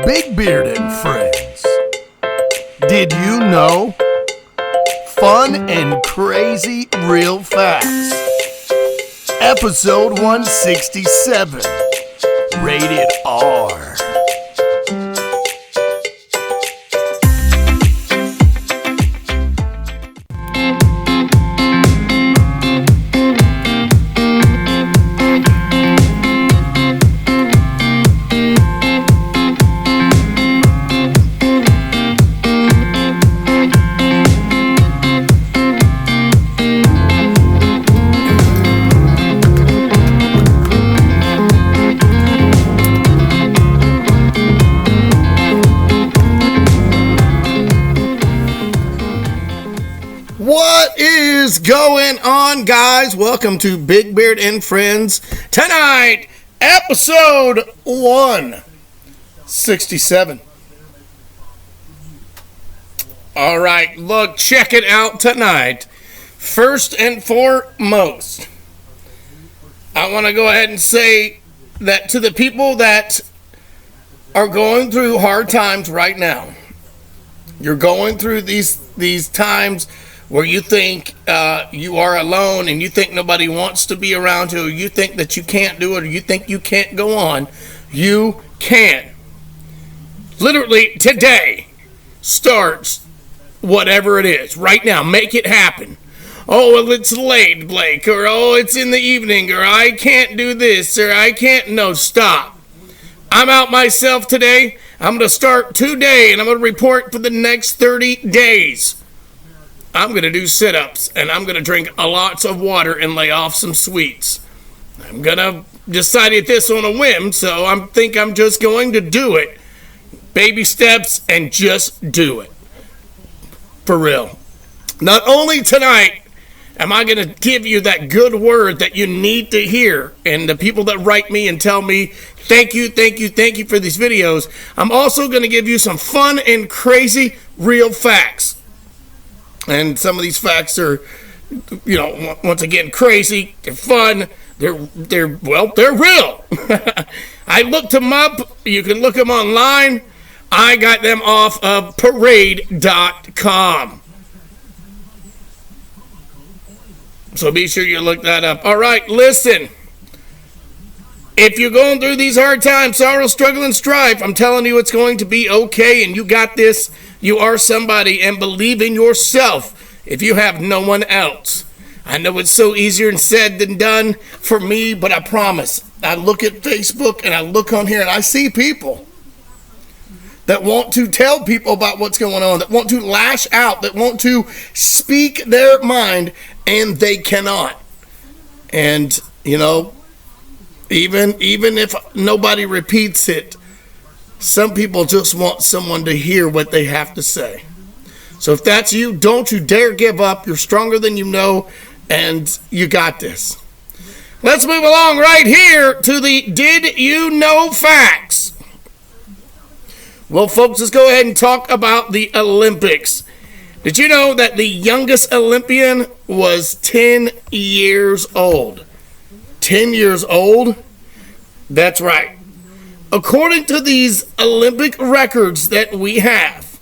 Big Beard and Friends. Did you know? Fun and crazy real facts. Episode 167. Rated R. What is going on, guys? Welcome to Big Beard and Friends. Tonight, episode 167. All right, look, check it out tonight. First and foremost, I want to go ahead and say that to the people that are going through hard times right now, you're going through these times where you think you are alone and you think nobody wants to be around you, or you think that you can't do it, or you think you can't go on. You can. Literally today starts whatever it is. Right now, make it happen. Oh, well, it's late, Blake, or oh, it's in the evening, or I can't do this, or I can't. No, stop. I'm out myself today. I'm going to start today, and I'm going to report for the next 30 days. I'm going to do sit-ups, and I'm going to drink lots of water and lay off some sweets. I'm going to decide this on a whim, so I think I'm just going to do it. Baby steps and just do it. For real. Not only tonight am I going to give you that good word that you need to hear, and the people that write me and tell me, thank you for these videos, I'm also going to give you some fun and crazy real facts. And some of these facts are, once again, crazy. They're fun. They're real. I looked them up. You can look them online. I got them off of parade.com. So be sure you look that up. All right, listen. If you're going through these hard times, sorrow, struggle, and strife, I'm telling you it's going to be okay, and you got this. You are somebody, and believe in yourself if you have no one else. I know it's so easier said than done for me, but I promise. I look at Facebook, and I look on here, and I see people that want to tell people about what's going on, that want to lash out, that want to speak their mind, and they cannot. And, even if nobody repeats it, some people just want someone to hear what they have to say. So if that's you, don't you dare give up. You're stronger than you know, and you got this. Let's move along right here to the Did You Know Facts. Well, folks, let's go ahead and talk about the Olympics. Did you know that the youngest Olympian was 10 years old? 10 years old? That's right. According to these Olympic records that we have,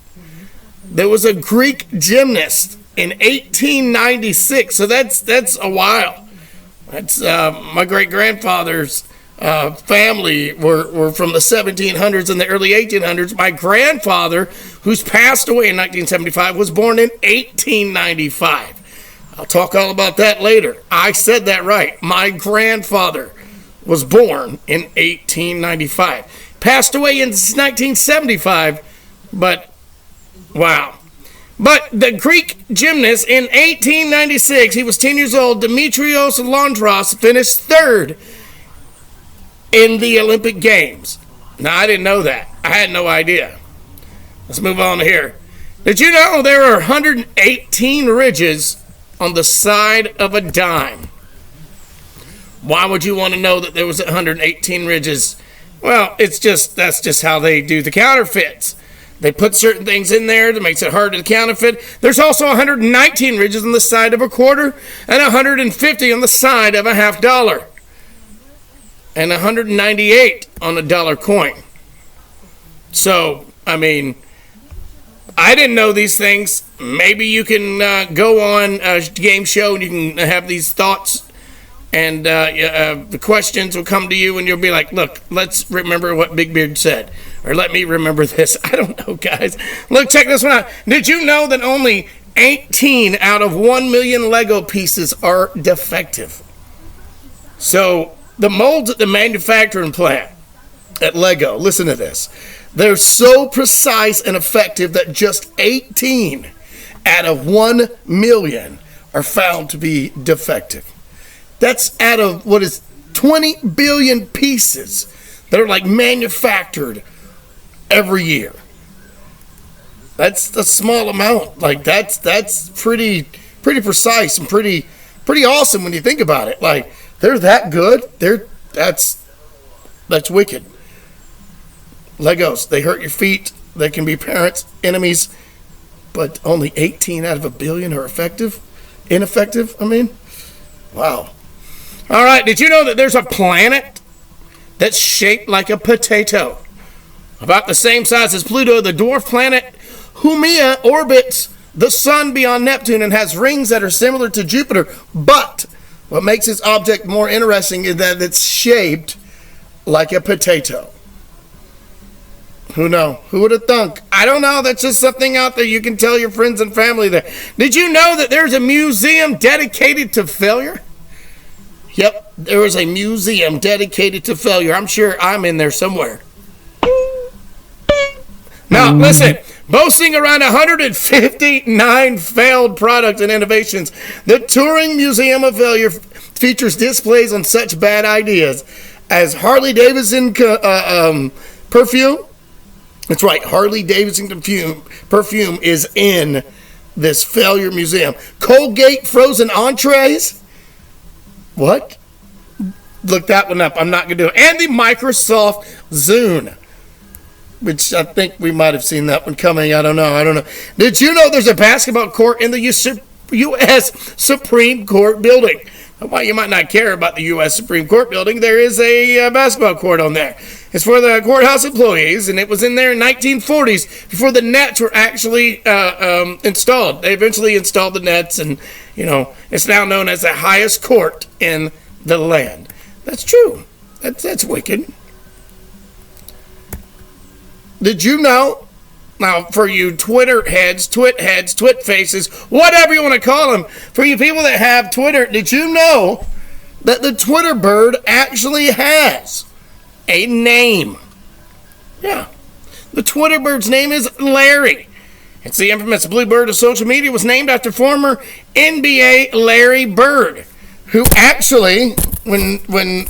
there was a Greek gymnast in 1896. So that's a while. That's my great-grandfather's family were from the 1700s and the early 1800s. My grandfather, who's passed away in 1975, was born in 1895. I'll talk all about that later. I said that right. My grandfather was born in 1895. Passed away in 1975, but wow. But the Greek gymnast in 1896, he was 10 years old, Dimitrios Londros, finished third in the Olympic Games. Now, I didn't know that. I had no idea. Let's move on here. Did you know there are 118 ridges on the side of a dime? Why would you want to know that there was 118 ridges? Well, that's just how they do the counterfeits. They put certain things in there that makes it hard to counterfeit. There's also 119 ridges on the side of a quarter and 150 on the side of a $50. And 198 on a dollar coin. So, I mean, I didn't know these things. Maybe you can go on a game show and you can have these thoughts, and the questions will come to you, and you'll be like, look, let's remember what Big Beard said. Or let me remember this. I don't know, guys. Look, check this one out. Did you know that only 18 out of 1 million Lego pieces are defective? So the molds at the manufacturing plant at Lego, listen to this. They're so precise and effective that just 18 out of 1 million are found to be defective. That's out of what is 20 billion pieces that are like manufactured every year. That's a small amount. Like that's pretty precise and pretty awesome when you think about it. Like they're that good. That's wicked. Legos, they hurt your feet. They can be parents, enemies, but only 18 out of 1 billion are ineffective. I mean, wow. All right, did you know that there's a planet that's shaped like a potato? About the same size as Pluto, the dwarf planet Haumea orbits the sun beyond Neptune and has rings that are similar to Jupiter. But what makes this object more interesting is that it's shaped like a potato. Who know? Who would have thunk? I don't know. That's just something out there you can tell your friends and family there. Did you know that there's a museum dedicated to failure? Yep, there is a museum dedicated to failure. I'm sure I'm in there somewhere. Now, listen, boasting around 159 failed products and innovations, the Turing Museum of Failure features displays on such bad ideas as Harley Davidson perfume. That's right, Harley Davidson perfume is in this failure museum. Colgate frozen entrees. What? Look that one up. I'm not going to do it. And the Microsoft Zune, which I think we might have seen that one coming. I don't know. Did you know there's a basketball court in the U.S. Supreme Court building? While you might not care about the U.S. Supreme Court building, there is a basketball court on there. It's for the courthouse employees, and it was in there in 1940s before the nets were actually installed. They eventually installed the nets, and, it's now known as the highest court in the land. That's true. That's wicked. Did you know? Now, for you Twitter heads, twit faces, whatever you want to call them, for you people that have Twitter, did you know that the Twitter bird actually has a name? Yeah. The Twitter bird's name is Larry. It's the infamous blue bird of social media, was named after former NBA Larry Bird, who actually, when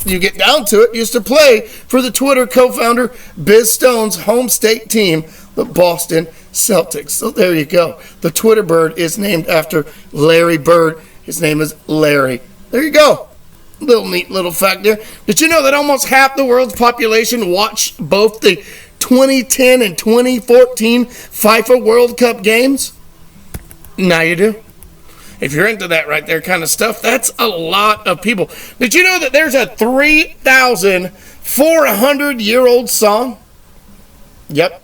you get down to it, used to play for the Twitter co-founder Biz Stone's home state team, the Boston Celtics. So there you go. The Twitter bird is named after Larry Bird. His name is Larry. There you go. Neat little fact there. Did you know that almost half the world's population watched both the 2010 and 2014 FIFA World Cup games? Now you do. If you're into that right there kind of stuff, that's a lot of people. Did you know that there's a 3,400-year-old song? Yep.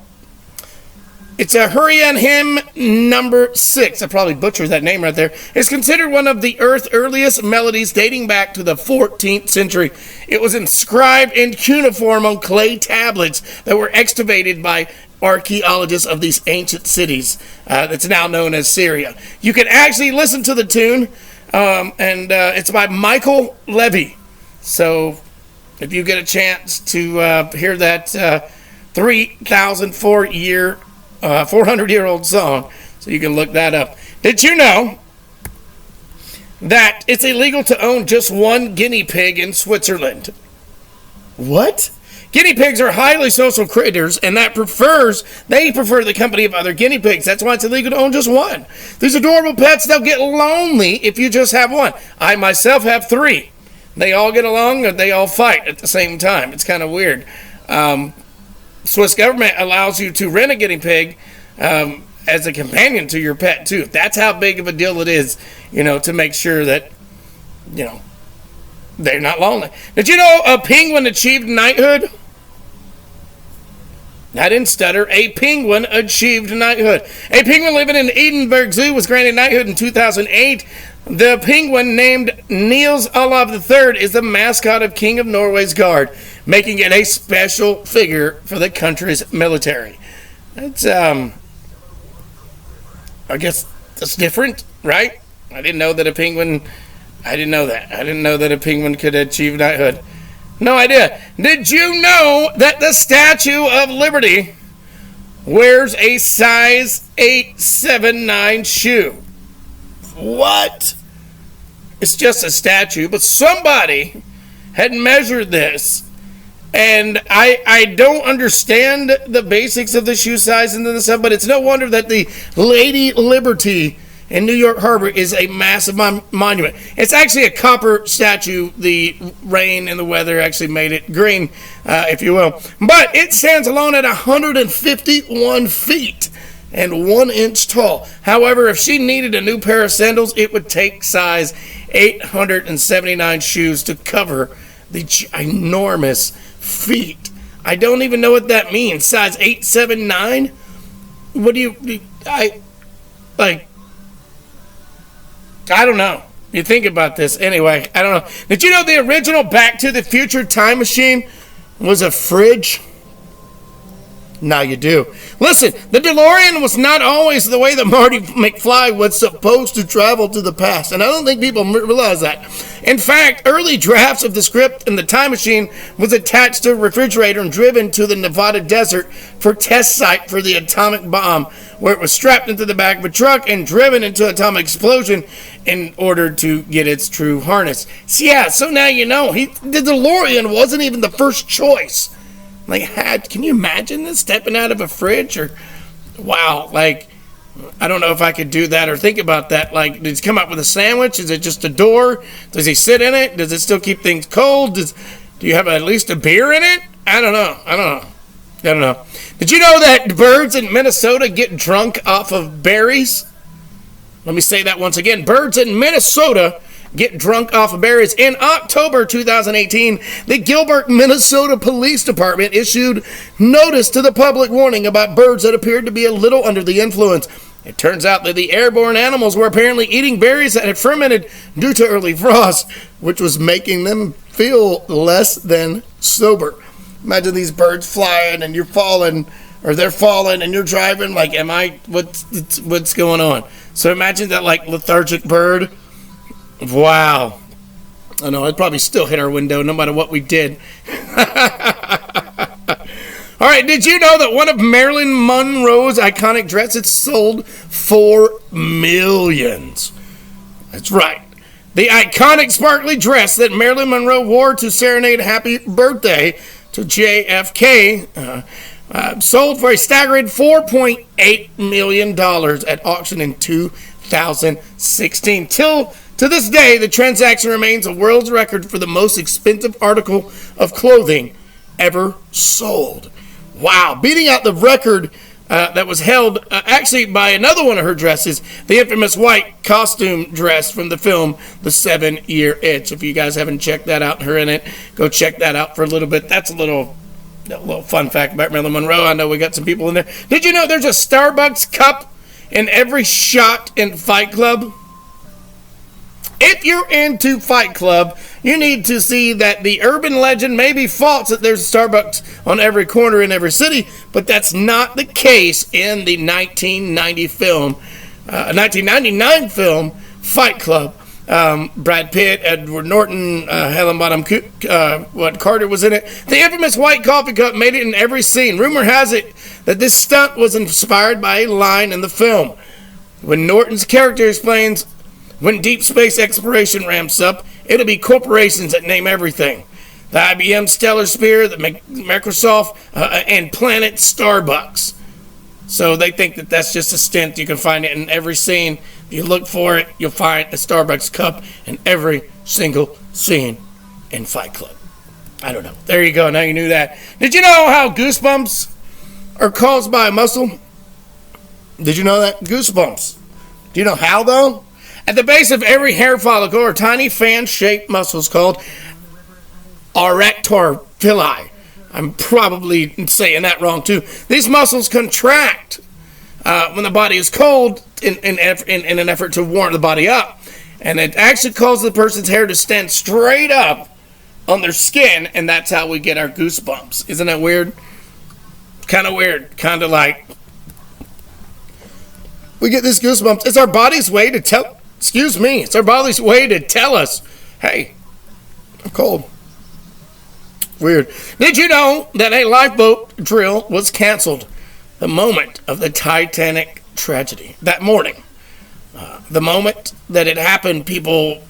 It's a Hurricane hymn number 6. I probably butchered that name right there. It's considered one of the Earth's earliest melodies dating back to the 14th century. It was inscribed in cuneiform on clay tablets that were excavated by archaeologists of these ancient cities that's now known as Syria. You can actually listen to the tune, and it's by Michael Levy. So if you get a chance to hear that 400-year-old song, so you can look that up. Did you know that it's illegal to own just one guinea pig in Switzerland? What? Guinea pigs are highly social critters, and they prefer the company of other guinea pigs. That's why it's illegal to own just one. These adorable pets, they'll get lonely if you just have one. I myself have 3. They all get along, or they all fight at the same time. It's kind of weird. Swiss government allows you to rent a guinea pig as a companion to your pet too. That's how big of a deal it is, to make sure that, they're not lonely. Did you know a penguin achieved knighthood? I didn't stutter. A penguin achieved knighthood. A penguin living in Edinburgh Zoo was granted knighthood in 2008. The penguin, named Niels Olav III, is the mascot of King of Norway's Guard, making it a special figure for the country's military. It's, I guess that's different, right? I didn't know that a penguin could achieve knighthood. No idea. Did you know that the Statue of Liberty wears a size 879 shoe? What? It's just a statue, but somebody had measured this, and I don't understand the basics of the shoe size and the stuff, but it's no wonder that the Lady Liberty in New York Harbor is a massive monument. It's actually a copper statue. The rain and the weather actually made it green, if you will. But it stands alone at 151 feet and 1 inch tall. However, if she needed a new pair of sandals, it would take size 879 shoes to cover the ginormous feet. I don't even know what that means. Size 879? What do you... I don't know. You think about this. Anyway, I don't know. Did you know the original Back to the Future time machine was a fridge? Now you do. Listen, the DeLorean was not always the way that Marty McFly was supposed to travel to the past, and I don't think people realize that. In fact, early drafts of the script in the time machine was attached to a refrigerator and driven to the Nevada desert for test site for the atomic bomb, where it was strapped into the back of a truck and driven into an atomic explosion in order to get its true harness. So now you know, the DeLorean wasn't even the first choice. Can you imagine this, stepping out of a fridge? Or, wow, I don't know if I could do that or think about that. Does he come up with a sandwich? Is it just a door? Does he sit in it? Does it still keep things cold? Do you have at least a beer in it? I don't know. Did you know that birds in Minnesota get drunk off of berries? Let me say that once again. Birds in Minnesota get drunk off of berries. In October 2018, the Gilbert, Minnesota Police Department issued notice to the public warning about birds that appeared to be a little under the influence. It turns out that the airborne animals were apparently eating berries that had fermented due to early frost, which was making them feel less than sober. Imagine these birds flying and you're falling, or they're falling and you're driving. What's going on? So imagine that lethargic bird. Wow. I know, I'd probably still hit our window no matter what we did. All right, did you know that one of Marilyn Monroe's iconic dresses sold for millions? That's right. The iconic sparkly dress that Marilyn Monroe wore to serenade happy birthday to JFK sold for a staggering $4.8 million at auction in 2016. To this day, the transaction remains a world's record for the most expensive article of clothing ever sold. Wow, beating out the record that was held actually by another one of her dresses, the infamous white costume dress from the film The 7-Year Itch. If you guys haven't checked that out and her in it, go check that out for a little bit. That's a little fun fact about Marilyn Monroe. I know we got some people in there. Did you know there's a Starbucks cup in every shot in Fight Club? If you're into Fight Club, you need to see that the urban legend maybe false that there's a Starbucks on every corner in every city, but that's not the case in the 1999 film Fight Club. Brad Pitt, Edward Norton, Helen Bonham Carter was in it. The infamous white coffee cup made it in every scene. Rumor has it that this stunt was inspired by a line in the film. When Norton's character explains, when deep space exploration ramps up, it'll be corporations that name everything. The IBM Stellar Spear, the Microsoft, and Planet Starbucks. So they think that that's just a stint. You can find it in every scene. If you look for it, you'll find a Starbucks cup in every single scene in Fight Club. I don't know. There you go. Now you knew that. Did you know how goosebumps are caused by a muscle? Did you know that? Goosebumps. Do you know how, though? At the base of every hair follicle are tiny fan-shaped muscles called arrector villi. I'm probably saying that wrong too. These muscles contract when the body is cold in an effort to warm the body up. And it actually causes the person's hair to stand straight up on their skin, and that's how we get our goosebumps. Isn't that weird? Kind of weird. Kind of like we get these goosebumps. It's our body's way to tell, it's our body's way to tell us, hey, I'm cold. Weird. Did you know that a lifeboat drill was canceled the moment of the Titanic tragedy? That morning. The moment that it happened, people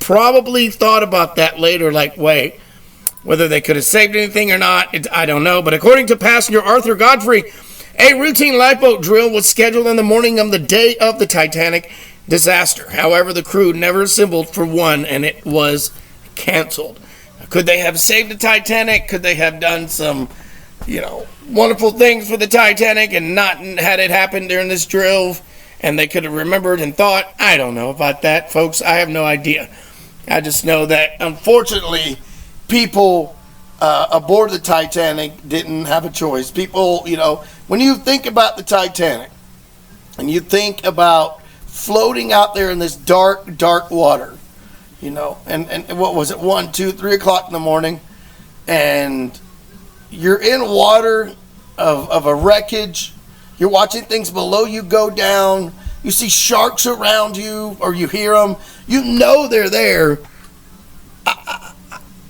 probably thought about that later, like, wait, whether they could have saved anything or not, I don't know. But according to passenger Arthur Godfrey, a routine lifeboat drill was scheduled on the morning of the day of the Titanic disaster. However, the crew never assembled for one, and it was canceled. Could they have saved the Titanic? Could they have done some, wonderful things for the Titanic and not had it happen during this drill? And they could have remembered and thought, I don't know about that, folks. I have no idea. I just know that, unfortunately, people aboard the Titanic didn't have a choice. People, when you think about the Titanic and you think about floating out there in this dark, dark water, and what was it, 1, 2, 3 o'clock in the morning, and you're in water of a wreckage. You're watching things below you go down. You see sharks around you, or you hear them. You know they're there.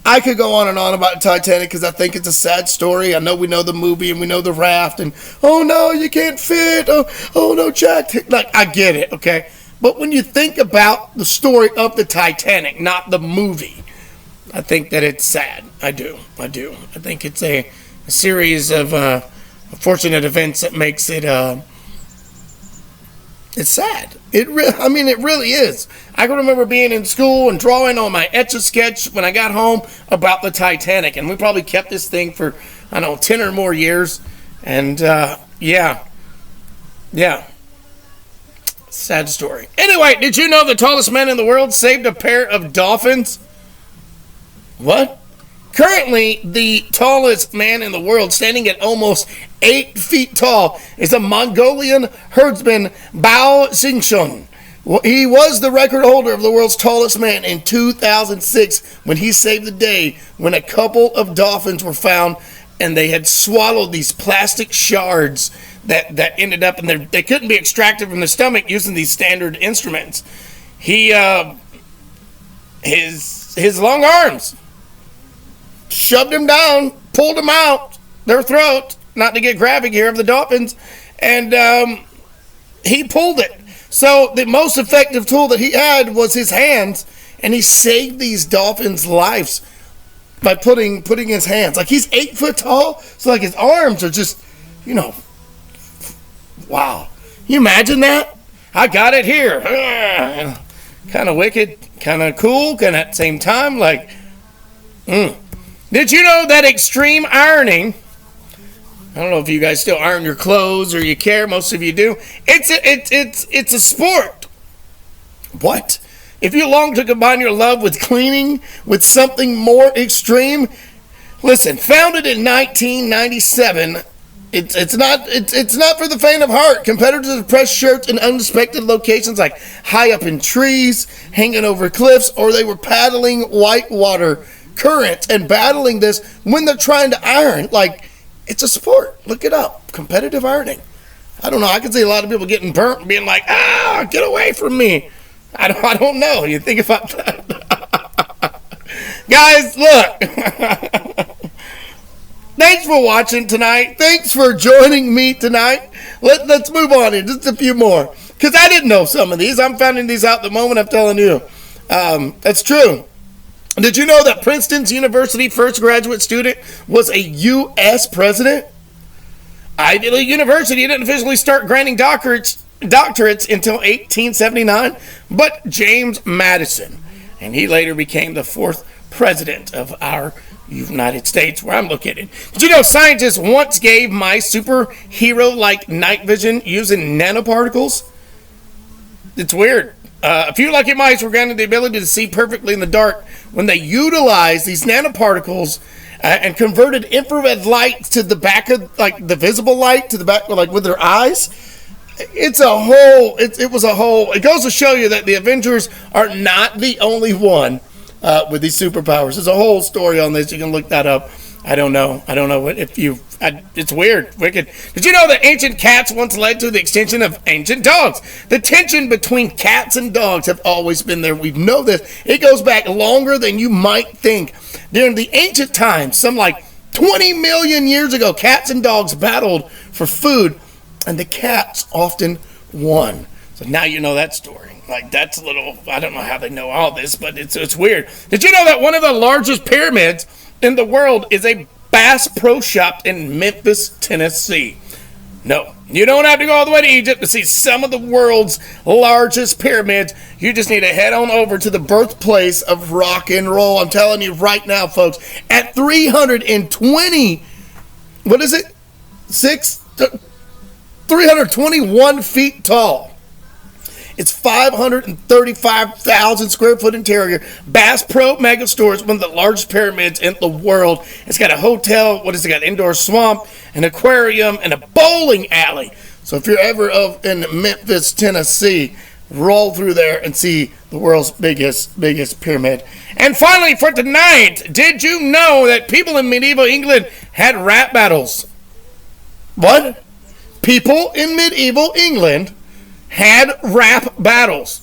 I could go on and on about Titanic because I think it's a sad story. I know we know the movie and we know the raft and, oh no, you can't fit. Oh no, Jack. Like, I get it, okay? But when you think about the story of the Titanic, not the movie, I think that it's sad. I do. I think it's a series of unfortunate events that makes it it's sad. It really is. I can remember being in school and drawing on my Etch-a-Sketch when I got home about the Titanic, and we probably kept this thing for 10 or more years. And yeah, sad story. Anyway, did you know the tallest man in the world saved a pair of dolphins? What? Currently, the tallest man in the world, standing at almost 8 feet tall, is a Mongolian herdsman, Bao Xingshun. He was the record holder of the world's tallest man in 2006 when he saved the day when a couple of dolphins were found and they had swallowed these plastic shards that ended up, and they couldn't be extracted from the stomach using these standard instruments. He, his long arms shoved him down, pulled him out their throat, not to get graphic here, of the dolphins, and he pulled it. So the most effective tool that he had was his hands, and he saved these dolphins' lives by putting his hands. Like, he's 8 foot tall, so like his arms are just, wow. Can you imagine that? I got it here. Kind of wicked, kind of cool, kind of at the same time, like, Did you know that extreme ironing, I don't know if you guys still iron your clothes or you care, most of you do, it's a sport. What? If you long to combine your love with cleaning with something more extreme, listen, founded in 1997, it's not for the faint of heart. Competitors press shirts in unexpected locations like high up in trees, hanging over cliffs, or they were paddling whitewater currents and battling this when they're trying to iron. Like, it's a sport. Look it up. Competitive ironing. I don't know. I can see a lot of people getting burnt and being like, get away from me. I don't know. You think about that? Guys, look. Thanks for watching tonight. Thanks for joining me tonight. Let's move on here. Just a few more. Because I didn't know some of these. I'm finding these out the moment I'm telling you. That's true. Did you know that Princeton's University first graduate student was a U.S. president? Ivy League University didn't officially start granting doctorates until 1879, but James Madison, and he later became the 4th president of our United States, where I'm located. Did you know scientists once gave mice superhero-like night vision using nanoparticles? It's weird. A few lucky mice were granted the ability to see perfectly in the dark when they utilized these nanoparticles and converted infrared light to the back of, like, the visible light to the back, like, with their eyes. It's a whole, it was a whole, it goes to show you that the Avengers are not the only one with these superpowers. There's a whole story on this. You can look that up. I don't know what if you. It's weird, wicked. Did you know that ancient cats once led to the extinction of ancient dogs? The tension between cats and dogs have always been there. We know this. It goes back longer than you might think. During the ancient times, some like 20 million years ago, cats and dogs battled for food, and the cats often won. So now you know that story. Like, that's a little. I don't know how they know all this, but it's weird. Did you know that one of the largest pyramids in the world is a Bass Pro Shop in Memphis, Tennessee? No, you don't have to go all the way to Egypt to see some of the world's largest pyramids. You just need to head on over to the birthplace of rock and roll. I'm telling you right now, folks, at 320, what is it? 321 feet tall. It's 535,000 square foot interior. Bass Pro Megastore is one of the largest pyramids in the world. It's got a hotel. What is it? Got an indoor swamp, an aquarium, and a bowling alley. So if you're ever in Memphis, Tennessee, roll through there and see the world's biggest pyramid. And finally, for tonight, did you know that people in medieval England had rap battles? What? People in medieval England had rap battles.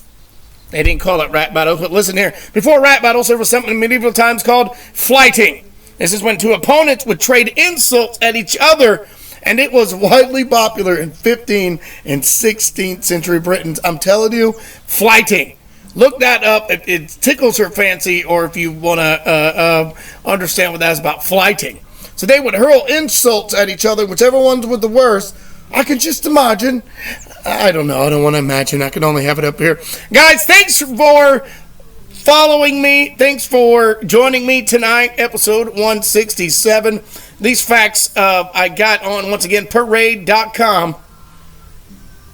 They didn't call it rap battles, but listen here. Before rap battles, there was something in medieval times called flyting. This is when two opponents would trade insults at each other, and it was widely popular in 15th and 16th century Britain. I'm telling you, flyting. Look that up if it tickles your fancy, or if you want to understand what that's about, flyting. So they would hurl insults at each other, whichever ones were the worst. I can just imagine. I don't know. I don't want to imagine. I can only have it up here. Guys, thanks for following me. Thanks for joining me tonight, episode 167. These facts I got on, once again, parade.com.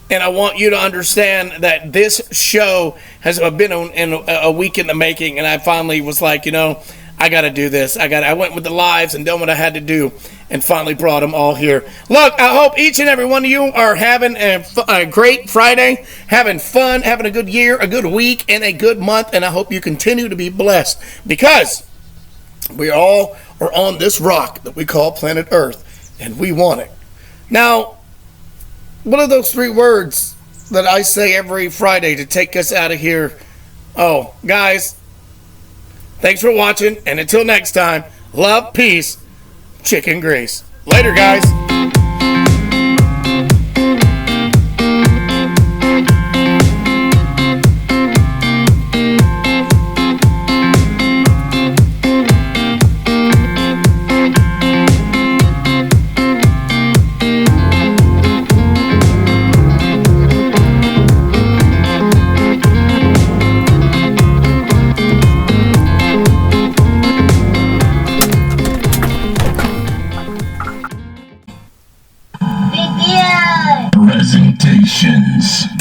And I want you to understand that this show has been in a week in the making. And I finally was like, I got to do this. I went with the lives and done what I had to do, and finally brought them all here. Look, I hope each and every one of you are having a great Friday, having fun, having a good year, a good week, and a good month. And I hope you continue to be blessed, because we all are on this rock that we call planet Earth, and we want it. Now, what are those three words that I say every Friday to take us out of here? Oh, guys, thanks for watching, and until next time, love, peace, chicken grease. Later, guys. Presentations.